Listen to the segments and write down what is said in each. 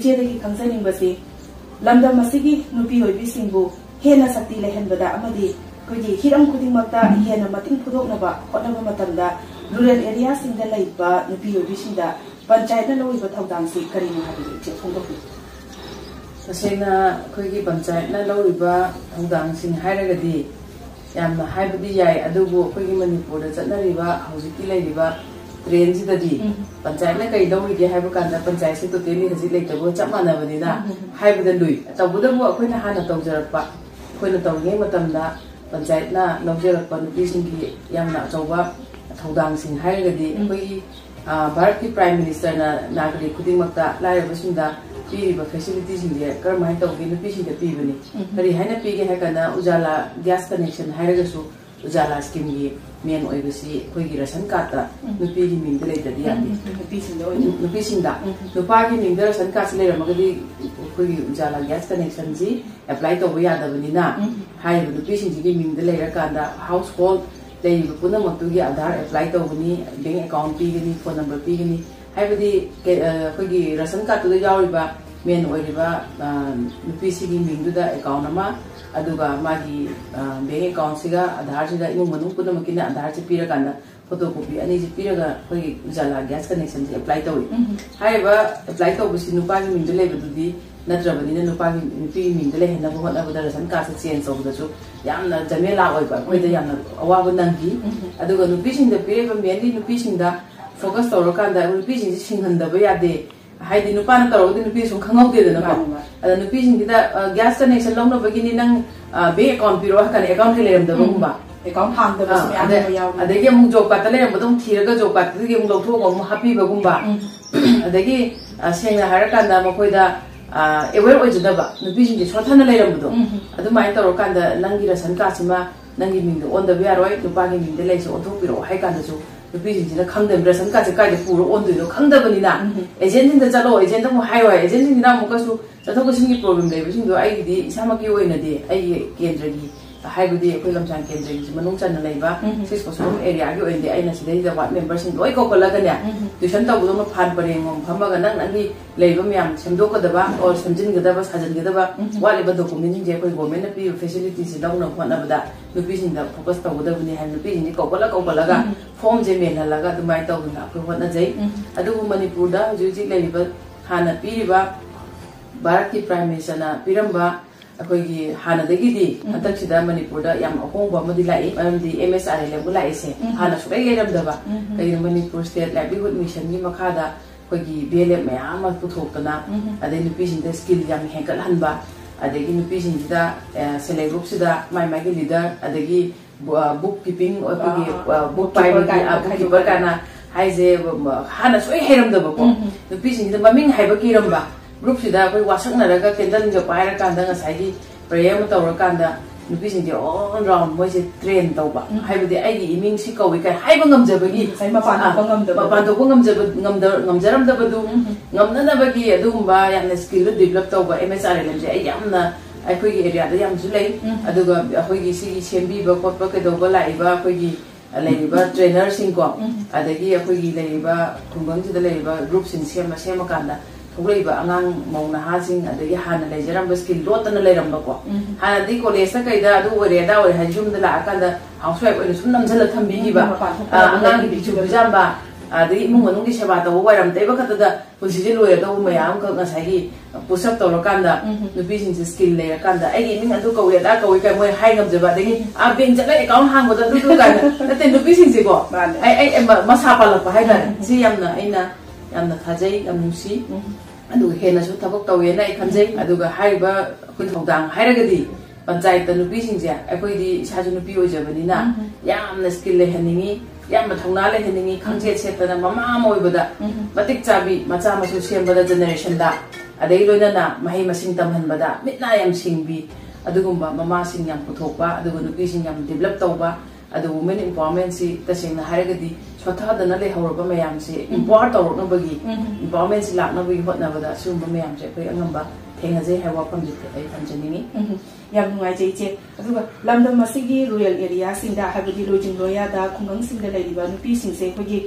इचेदगी खंगजनिंगबसी लमदम मसिगी नुपी ओइबिसिंगबु हेना शक्ति लेहनबदा अमदी कोगी हिरम खुदिंगमक्ता हेना मतिंग फुदोकनबा होटनबा मतमदा rural area सिंगदा लैबा नुपी ओइबिसिंगदा पंचायतना लौइबा थौदांगसि करिनो हाबि इचे फोंदोकि तसेना कोगी पंचायतना लौइबा थौदांगसिंग हाइरगदी यामना हाइबदी याय अदुबु कोगी मणिपुरदा चतनरिबा हौजिकी लैरिबा ट्रेन सिददी पंचायतना कई लौइगे हाइबा कांदा पंचायत से टोटली हजि लेतबो चमानबनिना हाइबदा लुइ तबुदबु अखोइना हाना तौजरपा अखोइना तौगे मतमदा पंचायतना लौजरपा नुपीसिंगी यामना अचौबा थौदांगसिंग हाइरगदी अखोइगी भारत की प्राइम मिनिस्टर नागरिक खुदिंगमक्ता लाइरबसिंगदा पीरिबा फैसिलिटीसिंगे करमाय तौगे नुपीसिंगदा पीबनी करी हाइना पीगे हाइकाना उजाला गैस कनेक्शन हाइरगसु उजाला स्कीम की मेन ओइबसी अखोइगी राशन कार्ड नुपीगी मिंगदा लेतदी यादि नुपीसिंगदा नुपागी मिंगदा राशन कार्ड लेरमगदी अखोइगी उजाला गैस कनेक्शन जी अप्लाई तौबा यादबनिना हाइबा नुपीसिंगी मिंगदा लेरकांदा हाउस होल्ड लेरिबा पुनमक्तुगी आधार अप्लाई तौबनी बैंक अकाउंट पीगनी फोन नंबर पीगनी हाइबदी अखोइगी राशन कार्ड तुदा यावरिबा मेन ओइरिबा नुपीसिगी मिंगदुदा अकाउंट अमा अदुगा मागी बैंक अकाउंट सिगा आधार सिगा इमु मनु पुनमकिना आधार से पीरकांदा फोटोकॉपी अनि से पीरगा अखोइगी उजाला गैस कनेक्शन से अप्लाई तौइ हाइबा अप्लाई तौबसी नुपागी मिंगदु लेबदुदी नत्रबनिना नुपागी नुपी मिंगदु लेहनबो होनबदा राशन कार्ड से चेंज तौबदसु यामना जमेला ओइबा अखोइदा यामना अवाबा नंगी अदुगा नुपीसिंगदा पीरेबा मेनली नुपीसिंगदा फोकस तौरकांदा नुपीसिंगि सिंहनदबा यादे हाइदि नुपाना तौरगदि नुपी सुम खंगौदेदना को अदा नुपीसिंगिदा गैस कनेक्शन लौनबगिनि नंग बैंक अकाउंट पिरो हकन अकाउंट के लेरमदबगुंबा अकाउंट हांगदबस याम याव अदगी अमु जॉब कार्ड लेरमदम थीरगा जॉब कार्ड दगी अमु लौथोग अमु हापीबगुंबा अदगी सेंगना हारकांदा मखोइदा अवेयर ओइजदबा नुपीसिंगि सोथना लेरमदो अदुमाय तौरकांदा नंगी राशन कार्ड सिमा नंगी मिंगदो ओनदबा यारोय नुपागी मिंगदे लेसे ओथोपिरो हाइकांदासु नुपीसिंगिना खंगदम राशन कार्ड से कायदे पुरो ओनदुनो खंगदबनिना एजेंट चलो एजेंट मु हाइवा एजेंट मुकसु चथोकसिंगी प्रॉब्लम लेबसिंगदो आइगिदी इसामकी ओइनदि आइ केंद्रगी हाइबदी अखोइ लमचांग केंद्रगी मनुंग चन लेबा सिक्स पोस्टम एरिया गी ओइनदि आइना सिदैदा वार्ड मेंबरसिंग लोइ कोकलगने ट्यूशन तबुदो फान परेंगम फमगा नंगी लेबा म्याम सेमदोकदबा और समजिनगदबा साजनगदबा वालेबा डॉक्यूमेंट जे अखोइ गवर्नमेंट पी फैसिलिटी से लौना होनबदा नुपीसिंगदा फोकस तबुदबनि हाइ नुपीसिंगि कोकलगा फॉर्म जे मेनहलगा दुमाय तौना अखोइ होनजै अदुबु मणिपुरदा हुजिक लेबा हाना पीरिबा भारत की प्राइम मिनिस्टर पीरंबा अखोइगी हानादगिदी अतक्सिदा मणिपुरदा याम अहोंबा मदि लाई मरमदि MSRA लेबु लाइसे हाना सुरै लेरमदबा कई मणिपुर स्टेट लाइवलीहुड मिशन की मखादा अखोइगी BLM मयाम पुथोकना अदे नुपीसिंदा स्किल याम हेंकलहनबा अदगी नुपीसिंदा सेल्फ ग्रुप सिदा माइ माइगी लीडर अदगी बुक कीपिंग अखोइगी बुक कीपर काना हाइजे हाना सुरै हेरमदबको नुपीसिंदा ममिंग हाइबा कीरमबा ग्रुप सिदा कोई वासकनरगा केंडल जो पायरा कांदा ngसाइगी प्रेयर म तौर कांदा नुपीसिंजे ऑल राउंड मोइसे ट्रेन तौबा हाइबदि आइगी इमिंग सि कौइ काय हाइबा ngमजबगी साइ मपान तो ngमजरमदबदु ngमननबगी अदुगुंबा यामना स्किल डेवलप तौबा MSRA लमजे आई यामना अखोइगी एरिया दा याम जुलै अदुगा अखोइगी सिगी सेमबीबा कोटबा केदौबा लाइबा अखोइगी लेरिबा ट्रेनर सिंग को अदगी अखोइगी लेरिबा खुंगंग सिदा लेरिबा ग्रुप सिंग सेमा कांदा थोगलेबा आंगांग मौना हासिंग अदगी हाना लेजरम स्किल लोटना लेरमबको हानादि कॉलेज ता कैदा अदु ओरेदा ओरे हाजुमदा लाकांदा हाउसवाइफ ओरे सुन नमजल थंबीगिबा आंगांग बिचु बिजामबा अदगी इमुंग मनुंगी सेवा तव वारम तैबा खतदा पुसिजे लोयदा मयाम क ngसाइगी पुशअप तौरकांदा नुपीसिंग स्किल लेरकांदा आइगी मिंग अदु कौरेदा कौइ काय मोय हाइ ngमजबा दगी आ बैंक चला अकाउंट हांगबदा दु गाना नते नुपीसिंग से को आई मसा पालक हाइदा सि यामना आइना यामना थाजै याम नुसी अदु हेनसु थबक तौयेना आई खनजै अदुगा हाइबा अखोइ थौदांग हाइरगदी पंचायत नुपीसिंजे अखोइदि इसाजु नुपी ओइजबनिना यामना स्किल लेहनिंगी यामना थौना लेहनिंगी खंजे सेतना ममा मोइबदा मतिक चाबी मचा मसु सेमबदा जनरेशन दा अदै लोइनना महै मसिंग तमहनबदा मितना याम सिंगबी अदुगुंबा ममा सिंग याम पुथोकबा अदुगु नुपीसिंग याम डेवलप तौबा अदु वुमेन एम्पावरमेंट से तसेंना हाइरगदी सोथादना ले हौरबा मयाम से इम्पावर तौरनबगी एम्पावरमेंट से लाकनबगी होतनबदा सुंबा मयाम से अखोइ अंगंबा थेंगजे है वाफम जिते आई थंजनिंगी याम नुंगाइजे इचे अदुगा लमदम मसिगी रूरल एरिया सिंदा हाबदी लोजिंग लोयादा खुंगंग सिंदा लेरिबा नुपी सिंसे अखोइगी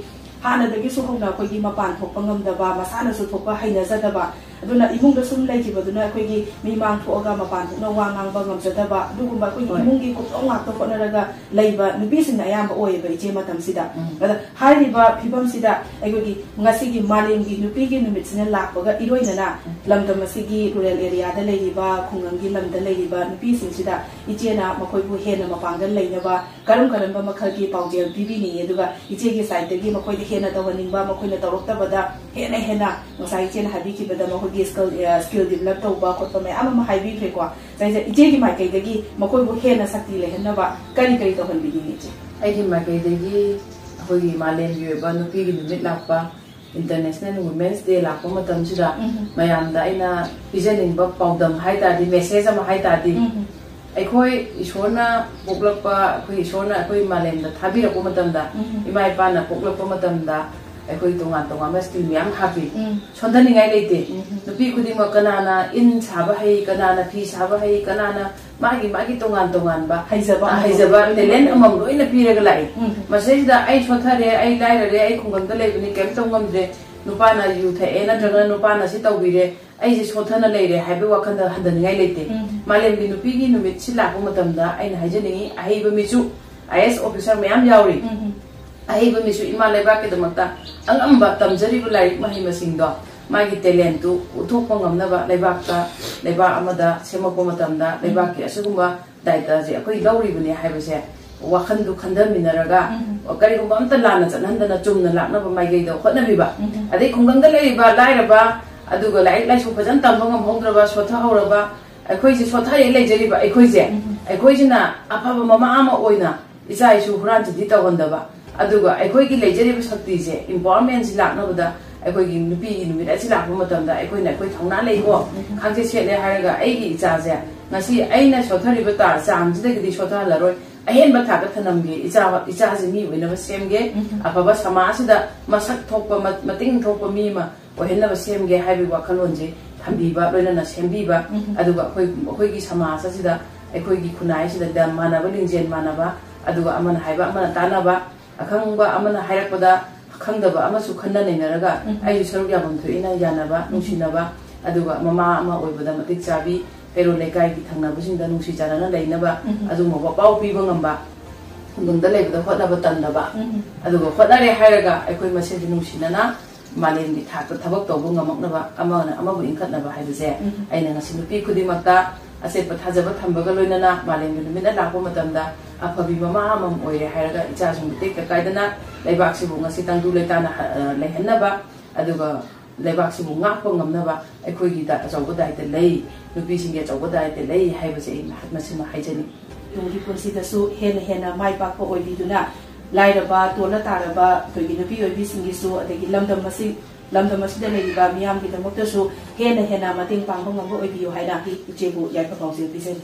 हानादगी सुहौना अखोइगी मपान थोकपा ngमदबा मसाना सु थोकपा हाइनजदबा aduna imung da sum lai ki baduna koi gi mi mang tho ga ma pan na wa ngang ba ngam jada ba du gum ba koi imung gi ko ngak to ko na raga lai ba nupi sin ayam ba oi ba ije matam sida ada hari ba phibam sida ai koi gi ngasi gi malem gi nupi gi numit sin lak ba ga iroi na lamdam masigi rural area da lai ba khungang gi lam da lai ba nupi sin sida ije na makoi bu he na mapangal lai na ba karam karam ba makhal gi paujel bibi ni aduga ije gi side gi makoi de he na tawaning ba makoi na tawrok ta bada he na ngasai chen habi ki bada makoi gi skill develop to ba ko to me ama ma haibi fe ko sai ije gi mai kai de gi makoi bu he na sakti le na ba kari kari to hon bi ni je ai gi mai kai de gi khoi gi malen yu ba nupi gi numit lak ba International Women's Day lakpa matam sida mayam da aina pijaning ba paudam hai ta di message ama hai ta di akhoi ishona poklakpa akhoi ishona akhoi malem da thabira ko matam da imai pa na poklakpa matam da akhoi tonga tonga masti myam happy sondani ngai leite nupi khuding ma kanana in saba hai kanana phi saba hai kanana magi tongan ba haizaba talent amam loina piraga lai masai da ai sothare ai lairare ai khungam da leibni kem tongam de nupa na yu the na draga nupa na si tawbire ai je sothana leire haibe wakhan da hadan ngai leite malem bi nupi gi numit sila ko matam da ai na haijani ai ba michu IS officer mayam yauri ai ba michu ima leba ke damakta angamba tamjari bu lai mahi masing do magi talent tu uthok pangam na ba lebak ta leba amada sema ko matam da lebak ki asugumba daita je akoi lauri bune haibase wakhan du khandam minaraga kari ko amta lana chananda na chumna lakna ba mai gai do khotna bi ba adai khungang da lei ba lai ra ba aduga lai su phajan tam bangam hongdra ba sotha hora ba akoi je sotha ye lai jari ba akoi je na apa ba mama ama oina isa isu huran ji ta gonda ba aduga akoi gi lai jari ba sakti je empowerment ji lakna ba da akhoi gi nupi gi numit asi lakpa matam da akhoi na akhoi thongna lei ko khangje se le haraga ai gi icha je ngasi aina sothari ba ta cham ji da gi sotha la roi ahen ba tha ka thanam gi icha ji mi wena ba sem ge apa ba samaj da masak thokpa mating thokpa mi ma ohenna ba sem ge haibi wa khalon je thambi ba loina na sembi ba aduga akhoi gi samaj asi da akhoi gi khunai si da mana ba lingjen mana ba aduga amana haiba amana tana ba akhang ba amana hairak pa da khangdaba amasu khanna neinaraga ai saruk yabam thoina yanaba nungsinaba aduga mama ama oibada matik chabi pero lekai gi thangna busing da nungsi janana leinaba adu mo pau pi bangamba bungda leibda khotna ba tandaba aduga khotare hairaga aikoi mase di nungsinana malen di thak thabak tobu ngamaknaba ama bu inkhatnaba haibase aina ngasi nupi khudimakta ase pathajaba thambaga loinana malen gi numina lakpo matamda afabi mama amam oire hairaga icha sum te ka kaidana leibak sibu ngasi tangdu leitana lehenaba aduga leibak sibu ngakpo ngamnaba akhoi gi da achauba daite lei nupi singe achauba daite lei haibase masima haijani yongi pursi da su hena mai pak ko oibiduna lairaba tola taraba koi gi nupi oibi singi su adegi lamdam masi da lei ba miyam gi damakta su hena mating pangba ngambo oibiyo haina hi ijebu yaipa pawse pisen